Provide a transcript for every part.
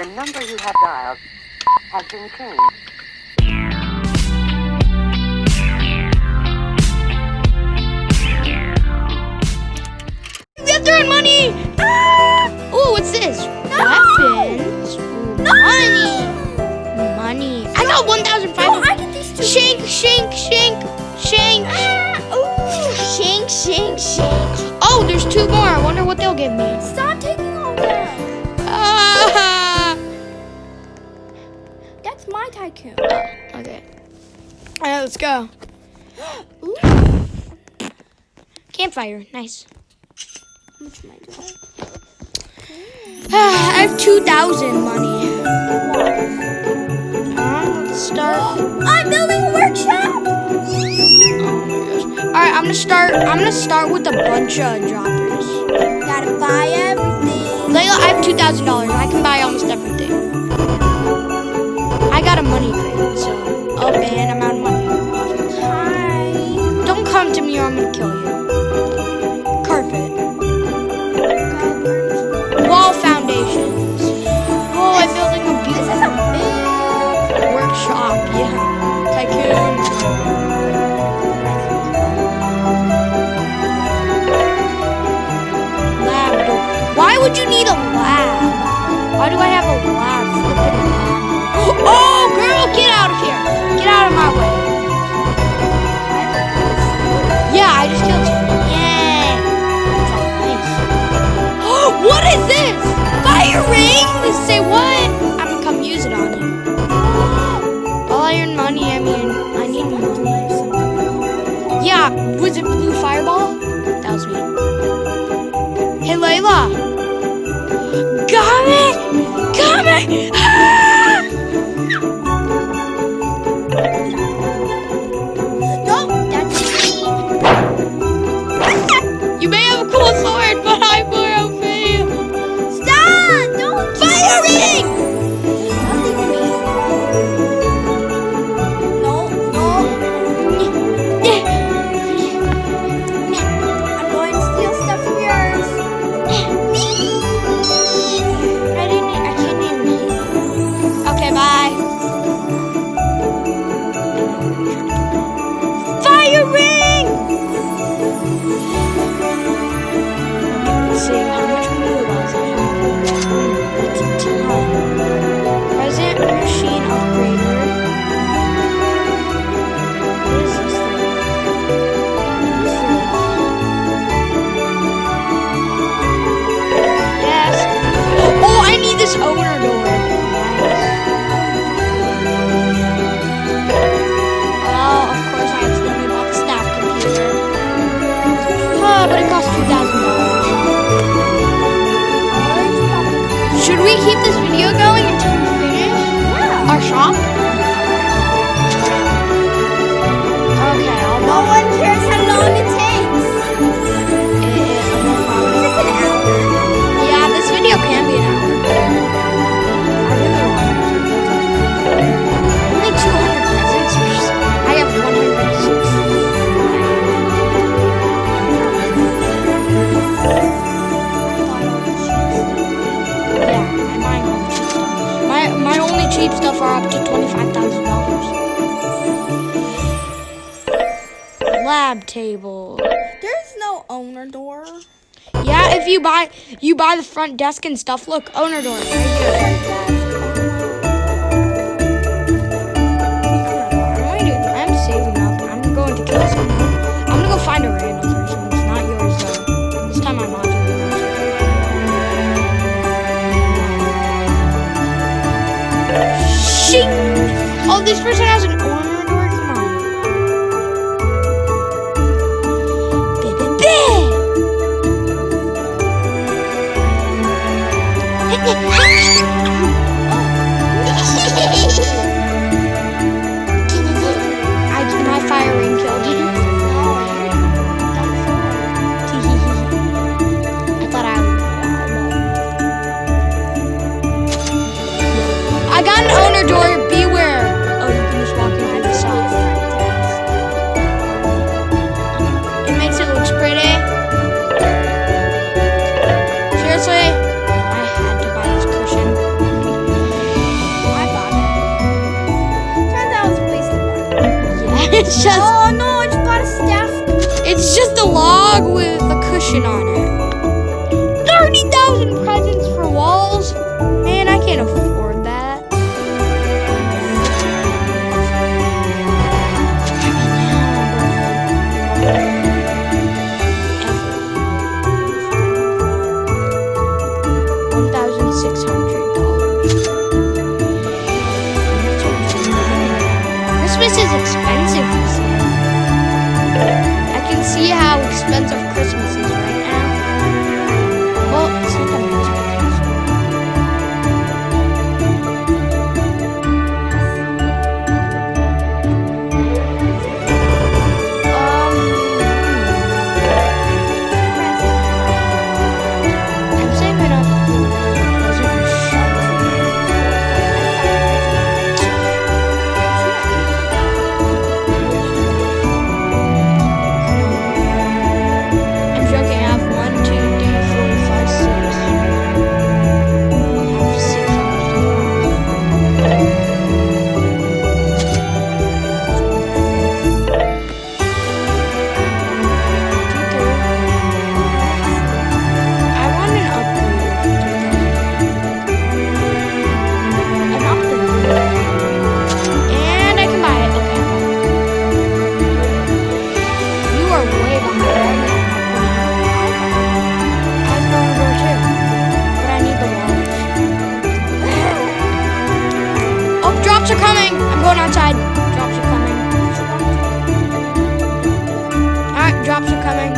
The number you have dialed has been changed. We have to earn money! Ah! Oh, what's this? Weapons. No! Money. I got 1,500. No, I get these two. Shank. Ooh, shank. Oh, there's 2 more. I wonder what they'll give me. Stop taking all them. Ah! That's my tycoon. Okay. All right, let's go. Ooh. Campfire. Nice. How much am I doing? I have 2,000 money. Let's start. I'm building a workshop. All right, I'm gonna start with a bunch of droppers. Gotta buy everything. Layla, I have $2,000. I can buy almost everything. I got a money crate, so and I'm out of money. Hi. Don't come to me or I'm gonna kill you. Carpet. Wall foundations. Oh, I'm building a This is beautiful a big workshop. Yeah, tycoon. Lab door. Why would you need a lab? Why do I have a lab? Flipping lab. Oh, girl, get out of here. Get out of my way. Yeah, I just killed you. Yeah. That's all nice. What is this? Fire ring? Say what? I'm gonna come use it on you. All I earn money, I need money. Yeah, was it blue fireball? That was me. Hey, Layla. Got it! Ah! No, that's You may have a cool sword, but I'm more OP. stop! Don't Fire ring! nothing to me. No. I'm going to steal stuff from yours. I can't even hear you. Okay, bye. Fire ring! Let's see how much mobiles I have. That's a ton. Present machine upgrader. What is this thing? What is this? Yes. Oh, I need this owner door. Oh, of course I accidentally bought the staff computer. Oh, but it cost $2,000. Should we keep this video going until we finish our shop? Okay, I'll No one cares how long it takes. It's an hour. Yeah, this video can be an hour. I really want it. Only 200 presents, which is, I have 106. Yeah, I'm buying all the cheap stuff. My only cheap stuff are up to $25,000. Lab table. There's no owner door. Yeah, if you buy the front desk and stuff. Look, owner door right here. I'm saving up. I'm going to kill someone. I'm gonna go find a random person. It's not yours though. This time I'm not doing it. Shing! Oh, this person has an owner door. Come on. My fire ring killed you. I thought I got an owner door. Beware. Oh, you can just walk in by the side. It makes it look pretty. Seriously, I had to buy this cushion. It's just Oh no, I just bought a staff. it's just a log with a cushion on it. 30,000 presents for walls? Man, I can't afford that. $1,600. Christmas is expensive this year. I can see how expensive Christmas is right now. Well, it's not that much I'm saving up for present I'm joking. I have 1, 2, 3, 4, 5, 6. I have 600. I want an upgrade. An upgrade. And I can buy it. Okay. You are way behind. I have no door too. But I need the walls. Oh, drops are coming. I'm going outside. Drops are coming. Alright, drops are coming.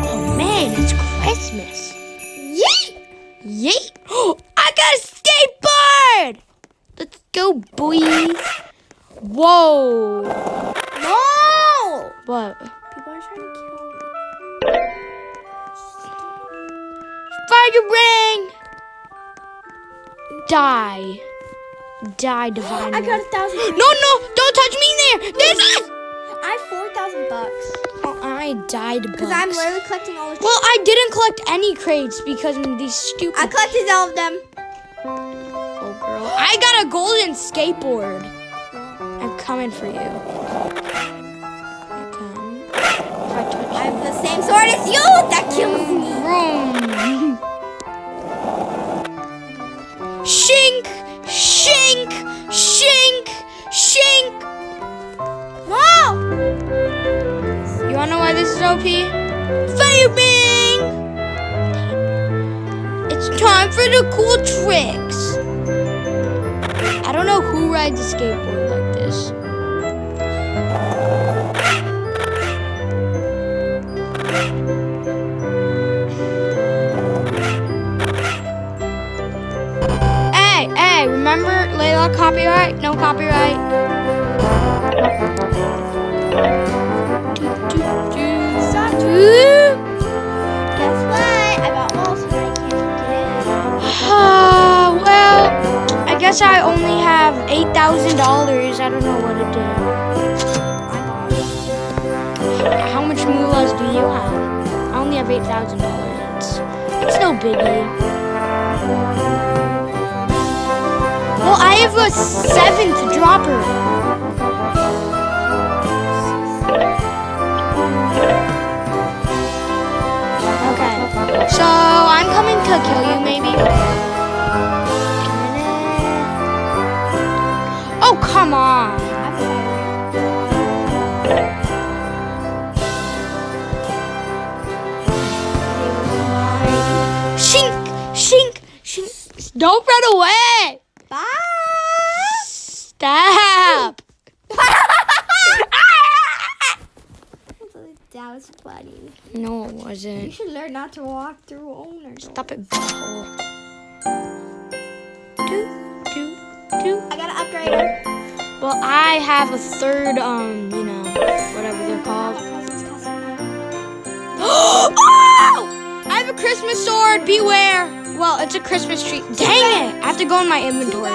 Oh man, it's Christmas. Yeet! Yeet! Oh, I got a skateboard! Let's go, boy. Whoa. No! What? People are trying to kill me. Fire ring! Die. Die, divine. I got 1,000. No, don't touch me there! This is... I have $4,000. Oh, I died bucks. Because I'm literally collecting all the Well, I didn't collect any crates because of these stupid... I collected all of them. Oh, girl. I got a golden skateboard. I'm coming for you. I come. If I touch I you... have the same sword as you. That kills me. Vroom. Shink! Shink! Shink! Shink! No! You wanna know why this is OP? Fire ring! It's time for the cool tricks. I don't know who rides a skateboard like this. Hey, remember Layla copyright? No copyright. Stop. Ooh. Guess what? I bought walls and I can't get Well, I guess I only have $8,000. I don't know what to do. How much moolahs do you have? I only have $8,000. It's no biggie. Well, I have a 7th dropper. Okay, so I'm coming to kill you, maybe. Oh, come on. Shink, shink, shink. Don't run away. Bye. Stop. That was funny. No, it You wasn't. should learn not to walk through owners. Stop it, butthole. Do. I got an upgrader. Well, I have a third, whatever they're called. Oh! I have a Christmas sword. Beware. Well, it's a Christmas tree. Dang it! I have to go in my inventory.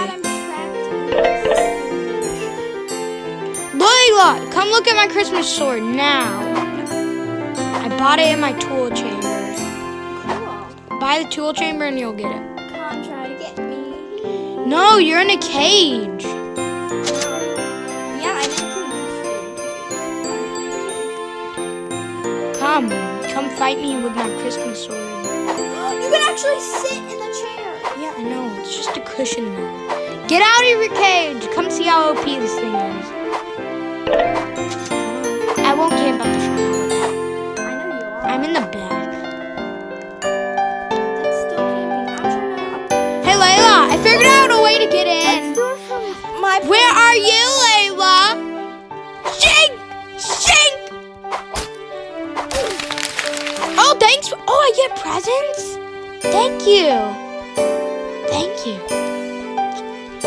Layla, come look at my Christmas sword now. I bought it in my tool chamber. Cool. Buy the tool chamber and you'll get it. Come on, try to get me. No, you're in a cage. Yeah, I'm in a cage. Come fight me with my Christmas sword. You can actually sit in the chair. Yeah, I know. It's just a cushion though. Get out of your cage. Come see how OP this thing is. I won't camp up the front. I know you are. I'm in the back. That's still camping. I'm trying to. Hey, Layla, I figured out a way to get Let's in. do it from my. Where are you, Layla? Shink! Shink! Oh, thanks. Oh, I get presents? Thank you. Thank you.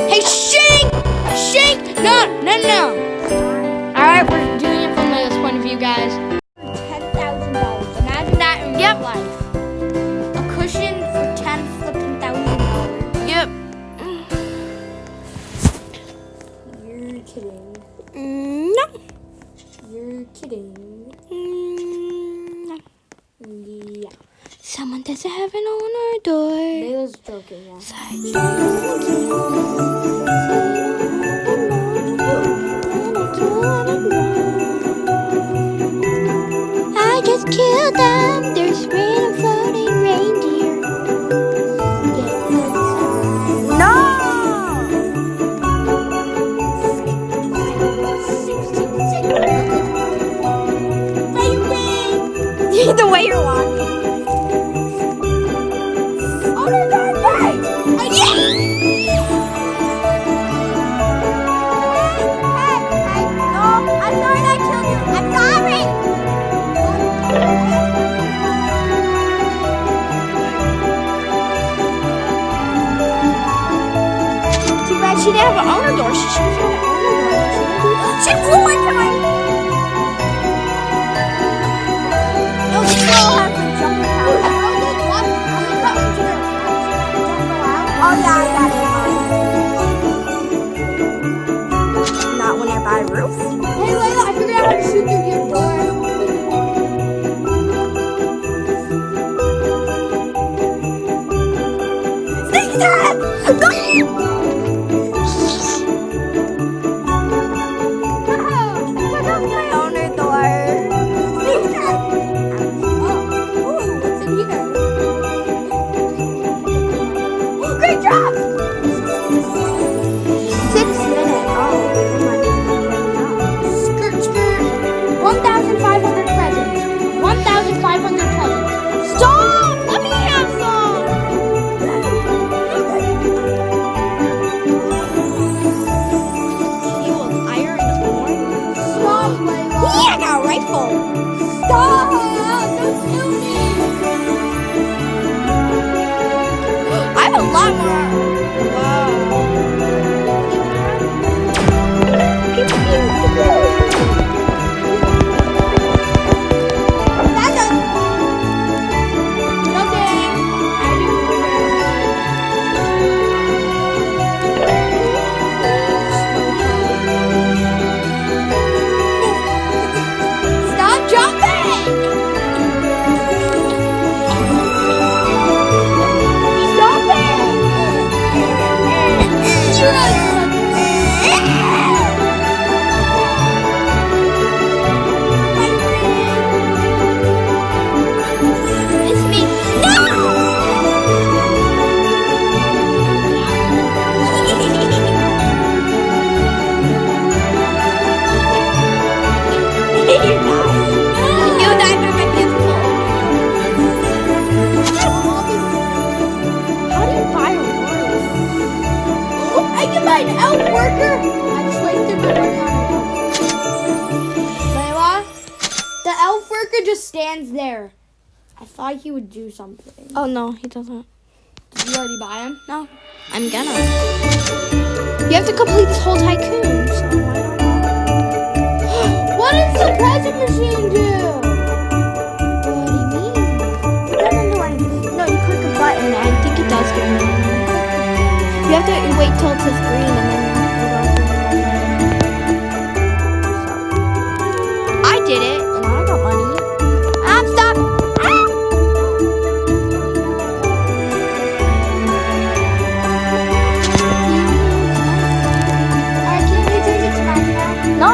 Hey, Shink! Shink! No. Alright, we're doing it from Layla's point of view, guys. $10,000. Imagine that in real life. A cushion for $10,000. Yep. You're kidding. No. You're kidding. No. Yeah. Someone doesn't have an on our door. Layla's joking, yeah. I just killed them. There's random floating reindeer. No! The way you're walking. Oh, there's our bird! Oh, yeah! Hey, no, I'm sorry I killed you. I'm sorry. Too bad she didn't have an owner door. She should have had an owner door. She flew into my... No, she still has a jumping power. I'm coming to her. Oh, yeah, I got it. Not when you're by a roof. Hey, Layla, I figured out how to shoot through your door. Sneak attack! My owner door. Sneak attack! Oh, ooh, what's in here? Oh, great job! 6 minutes. Oh, skirt, skirt. 1,500 presents. 1,500 presents. Stop! Let me have some! He was iron ore. Stop, Layla! Yeah, I got a rifle. Stop! Don't kill me! I have a lot more. Wow. That's a... Nothing. I Stop jumping! Stop it! It's me. You died by my beautiful. How do you buy a roof? I can buy an elf worker. I just wasted my Layla, the elf worker just stands there. I thought he would do something. Oh no, he doesn't. Did you already buy him? No, I'm gonna. You have to complete this whole tycoon. So why not? What does the present machine do? What do you mean? It doesn't do anything. No, you click a button. I think it does do it. You have to wait till it says green and then I did it, and I got money. I'm stuck. Alright, can we change it to Minecraft? No,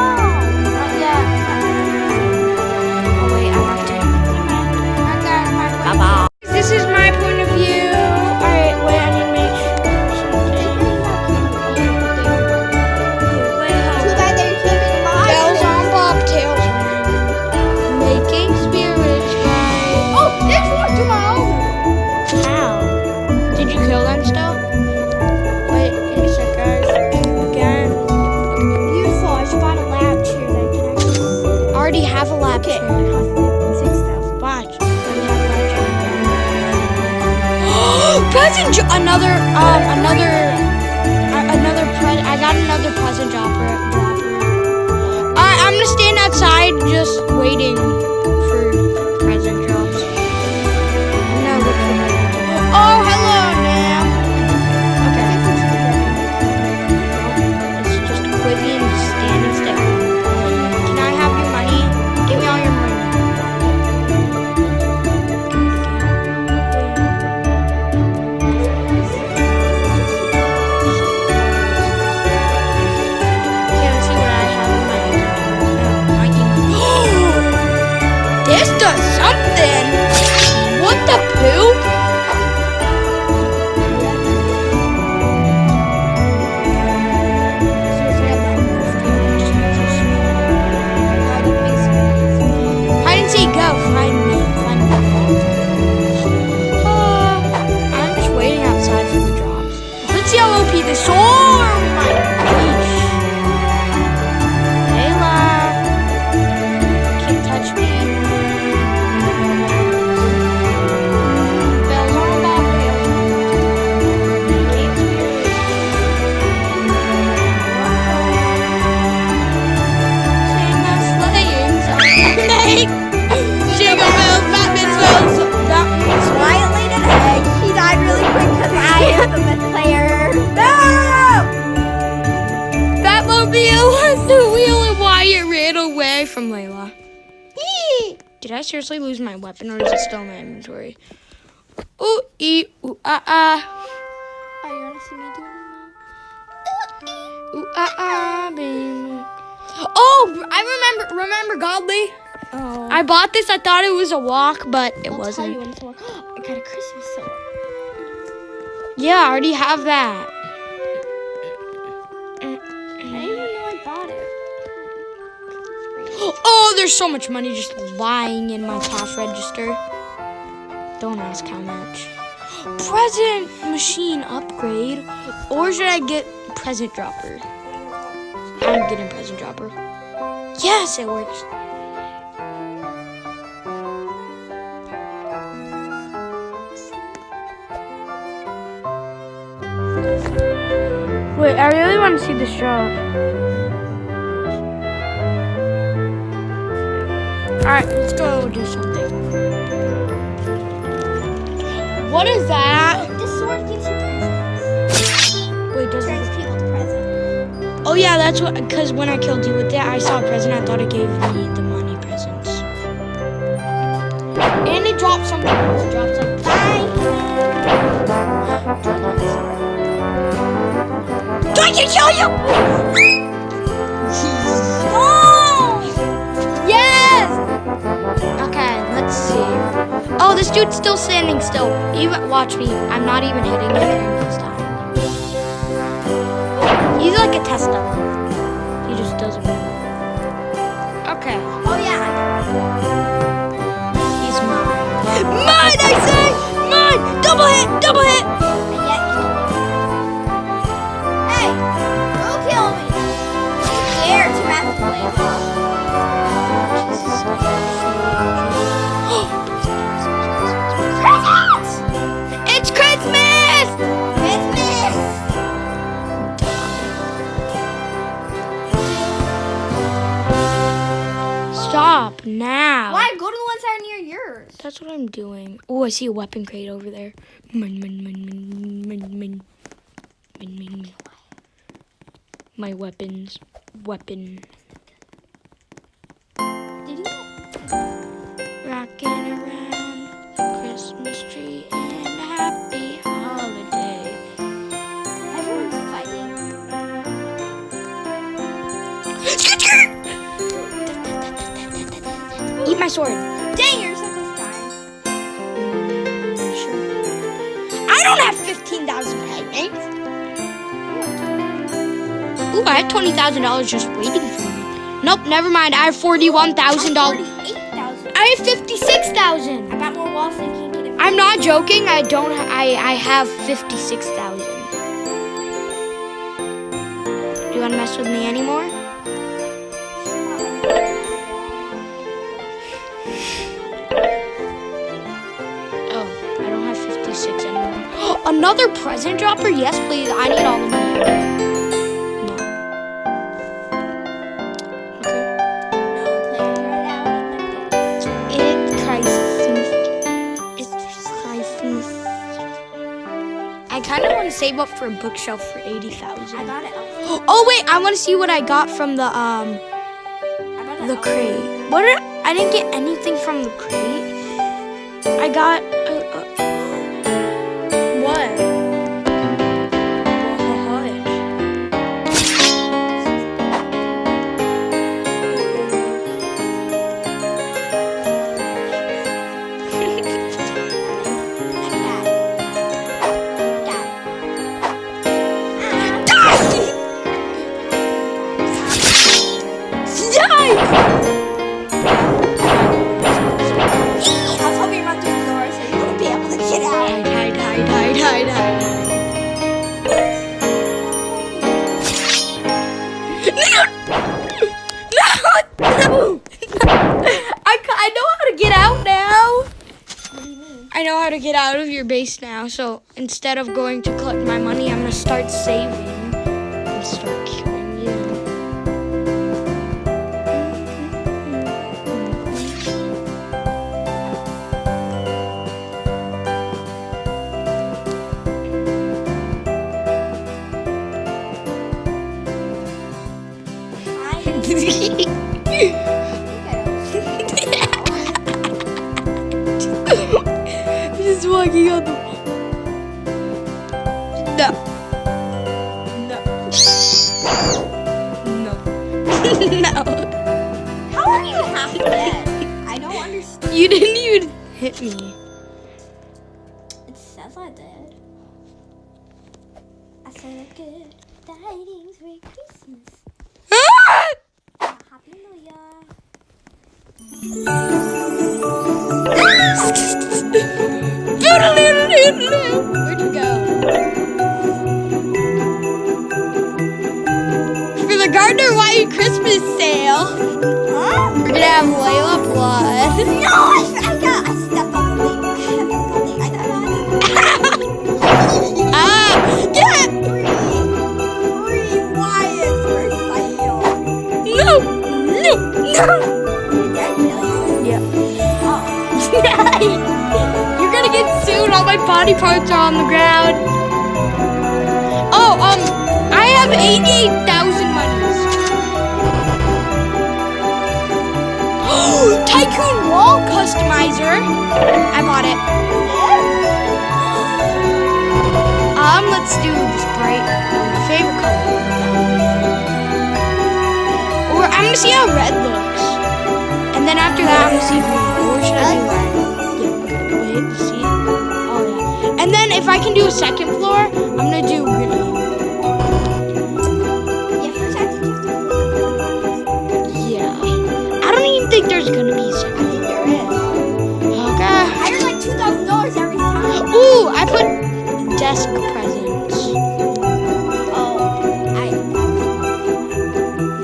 not yet. Oh wait, I have to. I got another present dropper. I'm gonna stand outside just waiting for present drops. No, look for me. Oh, hello, ma'am. Okay. It's just Quizzy and standing still. Can I have your money? Give me all your money. This does something. What the poop? Hide and seek, go. Find me. I'm just waiting outside for the drops. Let's see how OP this is. Oh my gosh. Layla. Can't touch me. He died really quick because I am the best player. No! Batmobile has the wheel and Wyatt ran away from Layla. Did I seriously lose my weapon or is it still in my inventory? Ooh, ee, ooh, ah, ah. Oh, you want to see me doing it Ooh, ah, ah, baby. Oh, I remember Godly. Oh. I bought this. I thought it was a walk, but it I'll wasn't. tell you when it's over. I got a Christmas sword. Yeah, I already have that. I didn't even know I bought it. Oh, there's so much money just lying in my cash register. Don't ask how much. Present machine upgrade. Or should I get present dropper? I'm getting present dropper. Yes, it works. Wait, I really want to see this job. Alright, let's go do something. What is that? This sword gives you presents. Wait, does Turns it? people to presents. Oh yeah, that's what, because when I killed you with that, I saw a present, I thought it gave me the money presents. And it dropped something else. It dropped something. Bye! Do I get to kill you? Oh! Yes! Okay, let's see. Oh, this dude's still standing still. Even watch me. I'm not even hitting him this time. He's like a test dummy. He just doesn't move. Okay. Oh, yeah. He's mine. Mine, I say! Mine! Double hit! Double hit! And yet kill me. Hey! Don't kill me! You dare to mess with me. Presents! It's Christmas! Christmas! Stop now. Why? Go to the ones that are near yours. That's what I'm doing. Oh, I see a weapon crate over there. Min. My weapons. Weapon. Did you? Rocking around the Christmas tree and a happy holiday. Everyone's fighting. Eat my sword. Dang, you're so close to dying. Sure. I don't have 15,000 payments. Ooh, I had $20,000 just waiting for me. Nope, never mind. I have $41,000. $48,000. I have 56,000. I got more walls than you can get it. I'm not joking. I don't. I have 56,000. Do you want to mess with me anymore? Oh, I don't have 56 anymore. Another present dropper? Yes, please. I need all the money. No. Okay. It's Christmas. It's Christmas. I kind of want to save up for a bookshelf for 80,000. I got it. Oh wait, I want to see what I got from the crate. I didn't get anything from the crate. I got what? I know how to get out of your base now, so instead of going to collect my money, I'm gonna start saving and start killing you. Just walking on the wall. No. No. No. How are you half dead? I don't understand. You didn't even hit me. It says I did. I said a good tidings for Christmas. Happy New Year. Where'd you go? For the Gardner White Christmas sale, Huh? we're gonna have Layla Blood. No, I stepped on the thing. I don't know. Ah, get! Free Wyatt for sale. No! No! No! Dead million? Yeah. Oh. You're gonna get sued. All my body parts are on the ground. Oh, I have 88,000 monies. Tycoon wall customizer. I bought it. Let's do this bright, my favorite color. Or I'm gonna see how red looks, and then after that I'm gonna see green. Or should I do red? Yeah. Okay. Wait. See. Oh yeah. And then if I can do a second floor, I'm gonna do green. Yeah. I don't even think there's gonna be a second. There is. Okay. I earn like $2,000 every time. Ooh, I put desk presents. Oh,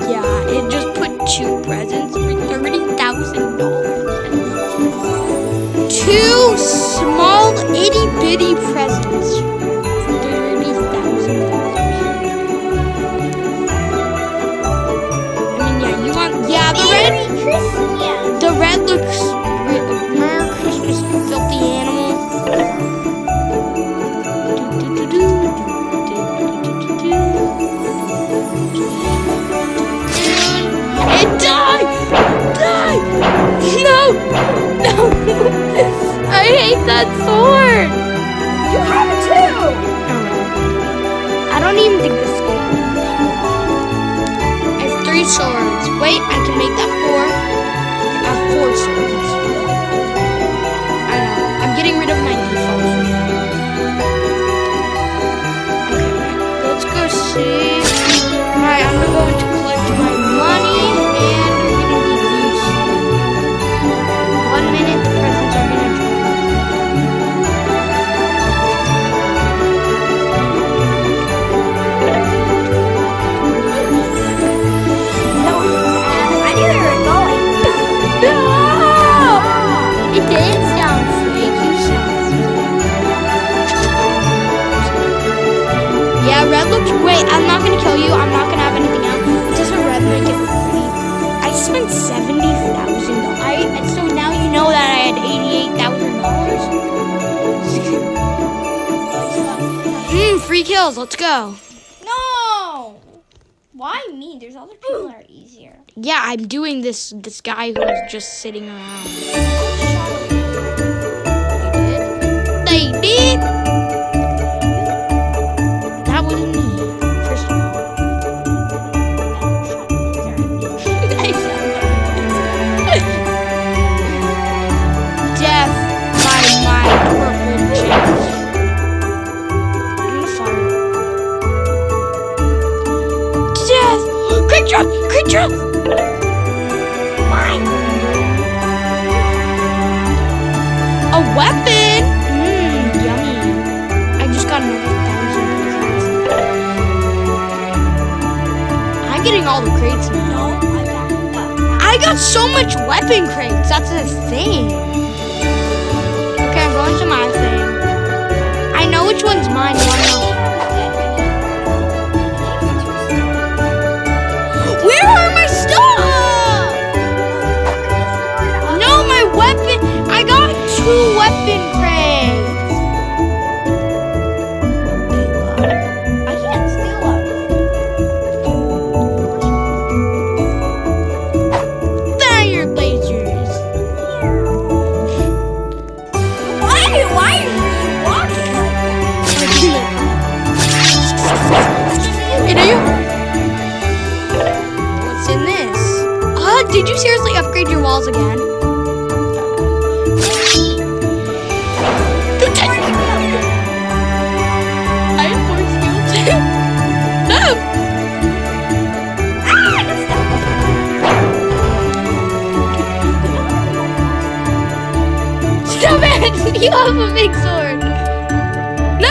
Yeah, it just put 2 presents for $30,000. 2 small itty bitty presents for $30,000. I mean, yeah, you want, yeah, the red looks, Merry Christmas, you filthy animal. It died! Die! No! No! I hate that sword! you have it too. I don't even think this is good. I have 3 swords. Wait, I can make that 4. I have 4 swords. I know. I'm getting rid of my default sword. Okay, right. Let's go see. Alright, I'm gonna go into collect my money and we're gonna do these. 1 minute, the presents are gonna drop. No, I knew you were going. No! It didn't sound fake, you sound fake. That looks great. I'm not gonna kill you. I'm not gonna have anything else. Just a red make it look pretty. I spent $70,000. So now you know that I had $88,000. Free kills. Let's go. No! Why me? There's other people that are easier. Yeah, I'm doing this guy who's just sitting around. They did? That wasn't me, first of all. Death by my purple chest. I'm gonna fire. Death! Quick drop! Quick drop! Mine! A weapon? Yummy. I just got another 1,000 presents. I'm getting all the crates now. I got so much weapon crates. That's the thing. Okay, I'm going to my thing. I know which one's mine. You wanna know? Where are my stuff? No, my weapon. I got 2 weapon crates. I can't steal them. Fire lasers. Why are you walking like Hey, do you? What's in this? Did you seriously upgrade your walls again? I have force field too. No! Stop it! You have a big sword. No!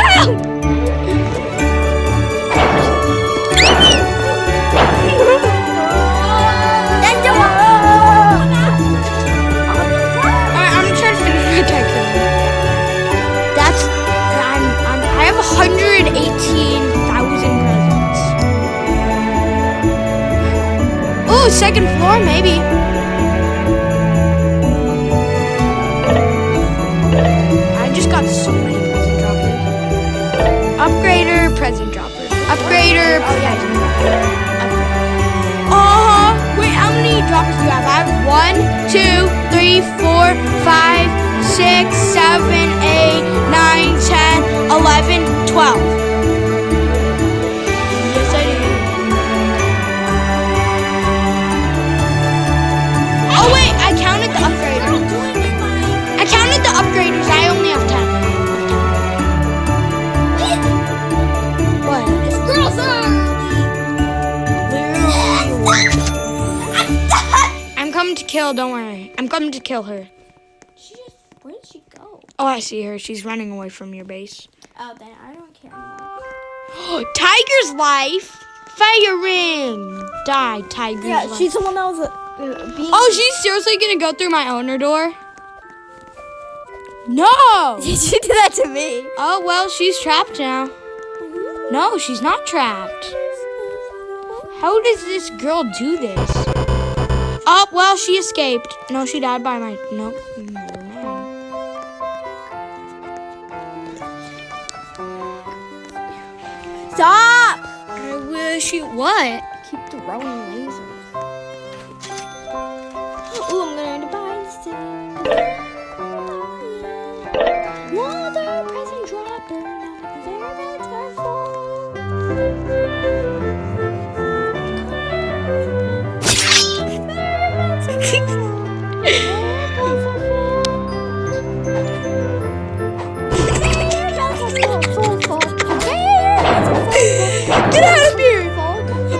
Alright, I'm trying to finish my tycoon. I have 118,000 presents. Oh, second floor, maybe. I just got so many present droppers. Upgrader, present dropper. Upgrader, present dropper. Wait, how many droppers do you have? I have 1, 2, 3, 4, 5, 6, 7, 8, 9, 10, 11, 12. Yes, I do. Oh, wait, I counted the upgraders. I counted the upgraders. I only have 10. What? This girl's I'm coming to kill, don't worry. I'm coming to kill her. Where did she go? Oh, I see her. She's running away from your base. Oh, then I don't care anymore. Tiger's life. Firing. Die, Tiger's life. She's the one that was being... Oh, she's seriously gonna go through my owner door? No! Did you do that to me? Oh, well, she's trapped now. No, she's not trapped. How does this girl do this? Oh, well, she escaped. No, she died by my... Nope. Never mind. Stop! I wish you... What? Keep throwing lasers. Ooh, I'm gonna buy another present dropper. Very careful. Get out of here!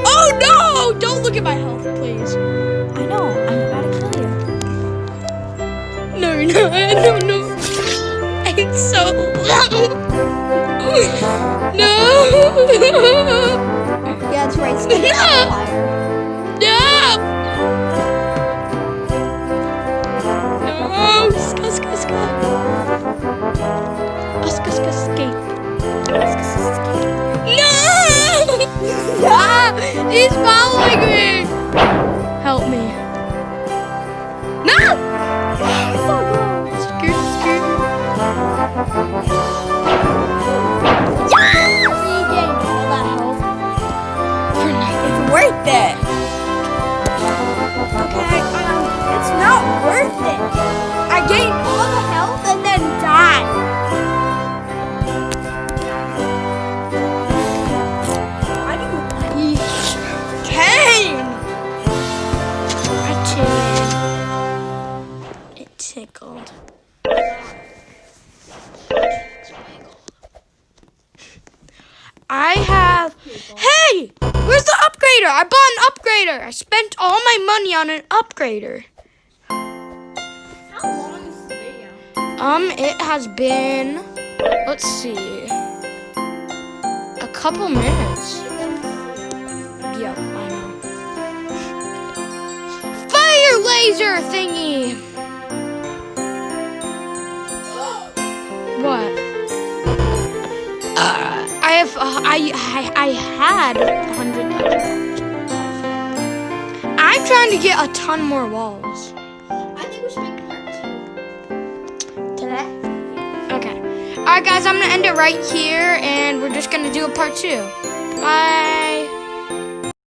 Oh no! Don't look at my health, please. I know, I'm about to kill you. No, you're not. No. It's so long. No. Yeah, that's right. No. No. Ska. Escape. No! worth it. Okay, it's not worth it. I gained all the health and then died. Why do you Kane? It tickled. I have. Hey! Where's the upgrader? I bought an upgrader. I spent all my money on an upgrader. How long is the video? It has been. Let's see. A couple minutes. Yep, I know. Fire laser thingy! What? I had 100. I'm trying to get a ton more walls. I think we should make part 2. Today? Okay. Alright guys, I'm gonna end it right here and we're just gonna do a part 2. Bye.